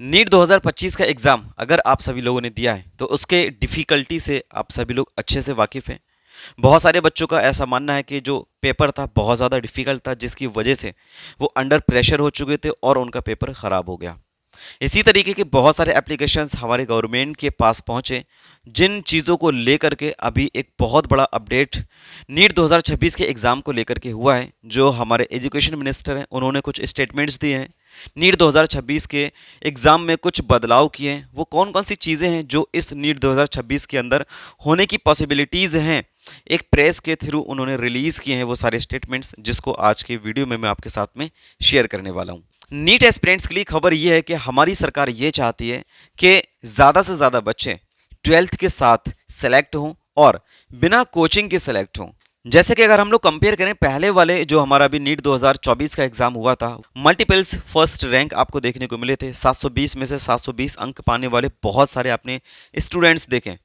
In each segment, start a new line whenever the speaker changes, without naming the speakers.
NEET 2025 का exam अगर आप सभी लोगों ने दिया है तो उसके डिफ़िकल्टी से आप सभी लोग अच्छे से वाकिफ़ हैं। बहुत सारे बच्चों का ऐसा मानना है कि जो पेपर था बहुत ज़्यादा डिफ़िकल्ट था, जिसकी वजह से वो अंडर प्रेशर हो चुके थे और उनका पेपर ख़राब हो गया। इसी तरीके के बहुत सारे एप्लीकेशंस हमारे गवर्नमेंट के पास पहुंचे, जिन चीज़ों को लेकर के अभी एक बहुत बड़ा अपडेट नीट 2026 के एग्ज़ाम को लेकर के हुआ है। जो हमारे एजुकेशन मिनिस्टर हैं उन्होंने कुछ स्टेटमेंट्स दिए हैं, नीट 2026 के एग्ज़ाम में कुछ बदलाव किए हैं। वो कौन कौन सी चीज़ें हैं जो इस नीट 2026 के अंदर होने की पॉसिबिलिटीज़ हैं, एक प्रेस के थ्रू उन्होंने रिलीज़ किए हैं वो सारे स्टेटमेंट्स, जिसको आज के वीडियो में मैं आपके साथ में शेयर करने वाला हूँ। नीट एस्पिरेंट्स के लिए खबर यह है कि हमारी सरकार ये चाहती है कि ज़्यादा से ज़्यादा बच्चे 12th के साथ सेलेक्ट हों और बिना कोचिंग के सेलेक्ट हों। जैसे कि अगर हम लोग कंपेयर करें पहले वाले जो हमारा अभी नीट 2024 का एग्जाम हुआ था, मल्टीपल्स फर्स्ट रैंक आपको देखने को मिले थे। 720 में से 720 अंक पाने वाले बहुत सारे आपने स्टूडेंट्स देखे।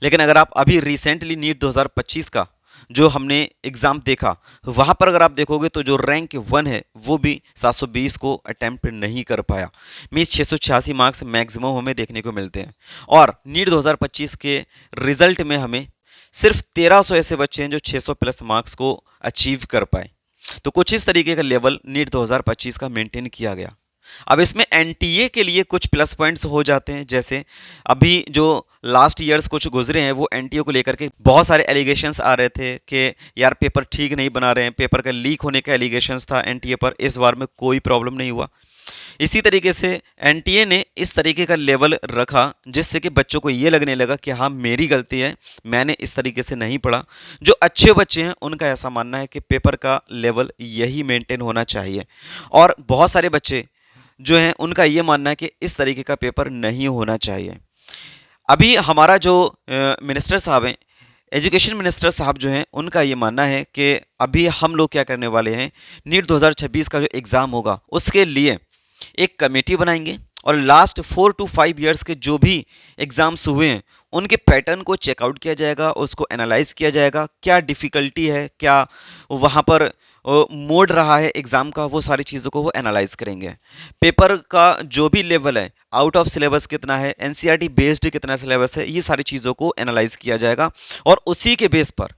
लेकिन अगर आप अभी रिसेंटली नीट 2025 का जो हमने एग्ज़ाम देखा, वहाँ पर अगर आप देखोगे तो जो रैंक 1 है वो भी 720 को अटैम्प्ट नहीं कर पाया। मीन्स 686 मार्क्स मैक्सिमम हमें देखने को मिलते हैं। और नीट 2025 के रिजल्ट में हमें सिर्फ 1300 ऐसे बच्चे हैं जो 600 प्लस मार्क्स को अचीव कर पाए। तो कुछ इस तरीके का लेवल नीट 2025 का मेंटेन किया गया। अब इसमें एनटीए के लिए कुछ प्लस पॉइंट्स हो जाते हैं। जैसे अभी जो लास्ट ईयर्स कुछ गुजरे हैं, वो एनटीए को लेकर के बहुत सारे एलिगेशंस आ रहे थे कि यार पेपर ठीक नहीं बना रहे हैं, पेपर का लीक होने का एलिगेशंस था एनटीए पर। इस बार में कोई प्रॉब्लम नहीं हुआ। इसी तरीके से एनटीए ने इस तरीके का लेवल रखा जिससे कि बच्चों को ये लगने लगा कि हाँ मेरी गलती है, मैंने इस तरीके से नहीं पढ़ा। जो अच्छे बच्चे हैं उनका ऐसा मानना है कि पेपर का लेवल यही मेंटेन होना चाहिए, और बहुत सारे बच्चे जो हैं उनका ये मानना है कि इस तरीके का पेपर नहीं होना चाहिए। अभी हमारा जो मिनिस्टर साहब हैं, एजुकेशन मिनिस्टर साहब जो हैं, उनका ये मानना है कि अभी हम लोग क्या करने वाले हैं, नीट 2026 का जो एग्ज़ाम होगा उसके लिए एक कमेटी बनाएंगे और लास्ट 4 to 5 ईयर्स के जो भी एग्ज़ाम्स हुए हैं उनके पैटर्न को चेकआउट किया जाएगा, उसको एनालाइज किया जाएगा, क्या डिफ़िकल्टी है, क्या वहाँ पर मोड रहा है एग्ज़ाम का, वो सारी चीज़ों को वो एनालाइज करेंगे। पेपर का जो भी लेवल है, आउट ऑफ सिलेबस कितना है, एनसीईआरटी बेस्ड कितना सिलेबस है, ये सारी चीज़ों को एनालाइज किया जाएगा और उसी के बेस पर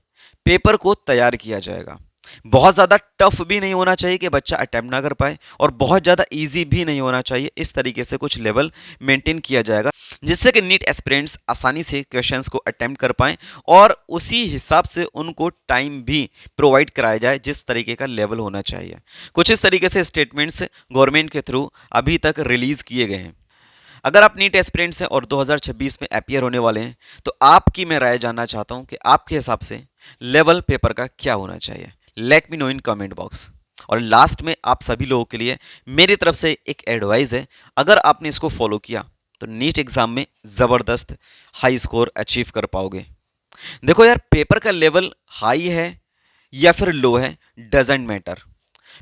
पेपर को तैयार किया जाएगा। बहुत ज़्यादा टफ भी नहीं होना चाहिए कि बच्चा अटेम्प्ट ना कर पाए, और बहुत ज़्यादा इजी भी नहीं होना चाहिए। इस तरीके से कुछ लेवल मेंटेन किया जाएगा जिससे कि नीट एस्पिरेंट्स आसानी से क्वेश्चंस को अटेम्प्ट कर पाएं और उसी हिसाब से उनको टाइम भी प्रोवाइड कराया जाए जिस तरीके का लेवल होना चाहिए। कुछ इस तरीके से स्टेटमेंट्स गवर्नमेंट के थ्रू अभी तक रिलीज़ किए गए हैं। अगर आप नीट एस्पिरेंट्स हैं और 2026 में अपियर होने वाले हैं तो आपकी मैं राय जानना चाहता हूं कि आपके हिसाब से लेवल पेपर का क्या होना चाहिए। Let me know in comment box. और लास्ट में आप सभी लोगों के लिए मेरी तरफ से एक एडवाइस है, अगर आपने इसको फॉलो किया तो नीट एग्जाम में ज़बरदस्त हाई स्कोर अचीव कर पाओगे। देखो यार, पेपर का लेवल हाई है या फिर लो है, डजेंट मैटर।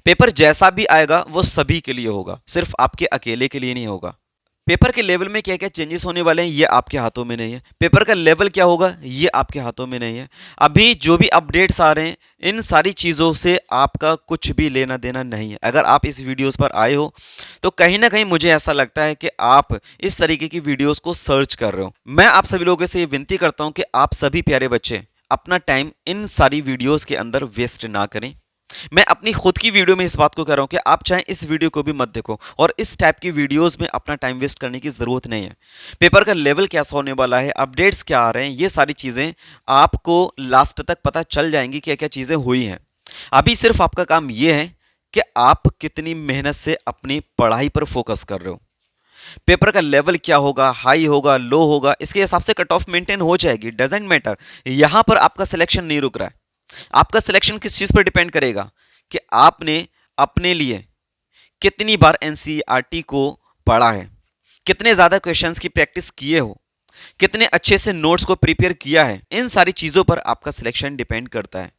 पेपर जैसा भी आएगा वो सभी के लिए होगा, सिर्फ आपके अकेले के लिए नहीं होगा। पेपर के लेवल में क्या क्या चेंजेस होने वाले हैं ये आपके हाथों में नहीं है, पेपर का लेवल क्या होगा ये आपके हाथों में नहीं है। अभी जो भी अपडेट्स आ रहे हैं इन सारी चीज़ों से आपका कुछ भी लेना देना नहीं है। अगर आप इस वीडियोस पर आए हो तो कहीं ना कहीं मुझे ऐसा लगता है कि आप इस तरीके की वीडियोस को सर्च कर रहे हो। मैं आप सभी लोगों से ये विनती करता हूं कि आप सभी प्यारे बच्चे अपना टाइम इन सारी वीडियोस के अंदर वेस्ट ना करें। मैं अपनी खुद की वीडियो में इस बात को कह रहा हूं कि आप चाहे इस वीडियो को भी मत देखो, और इस टाइप की वीडियोस में अपना टाइम वेस्ट करने की ज़रूरत नहीं है। पेपर का लेवल कैसा होने वाला है, अपडेट्स क्या आ रहे हैं, ये सारी चीज़ें आपको लास्ट तक पता चल जाएंगी क्या क्या चीज़ें हुई हैं। अभी सिर्फ आपका काम ये है कि आप कितनी मेहनत से अपनी पढ़ाई पर फोकस कर रहे हो। पेपर का लेवल क्या होगा, हाई होगा, लो होगा, इसके हिसाब से कट ऑफ मेंटेन हो जाएगी, डजेंट मैटर। यहां पर आपका सिलेक्शन नहीं रुक रहा है। आपका सिलेक्शन किस चीज पर डिपेंड करेगा कि आपने अपने लिए कितनी बार एनसीईआरटी को पढ़ा है, कितने ज्यादा क्वेश्चंस की प्रैक्टिस किए हो, कितने अच्छे से नोट्स को प्रिपेयर किया है। इन सारी चीजों पर आपका सिलेक्शन डिपेंड करता है,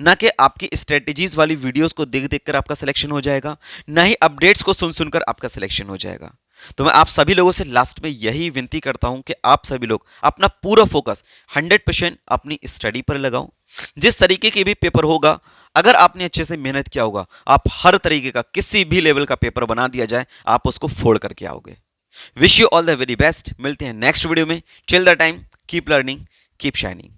ना कि आपकी स्ट्रेटेजीज वाली वीडियोस को देख देख कर आपका सिलेक्शन हो जाएगा, ना ही अपडेट्स को सुन सुनकर आपका सिलेक्शन हो जाएगा। तो मैं आप सभी लोगों से लास्ट में यही विनती करता हूं कि आप सभी लोग अपना पूरा फोकस 100% अपनी स्टडी पर लगाओ। जिस तरीके के भी पेपर होगा, अगर आपने अच्छे से मेहनत किया होगा, आप हर तरीके का किसी भी लेवल का पेपर बना दिया जाए आप उसको फोड़ करके आओगे। Wish you all the very best. मिलते हैं नेक्स्ट वीडियो में। Till the time keep learning, keep shining.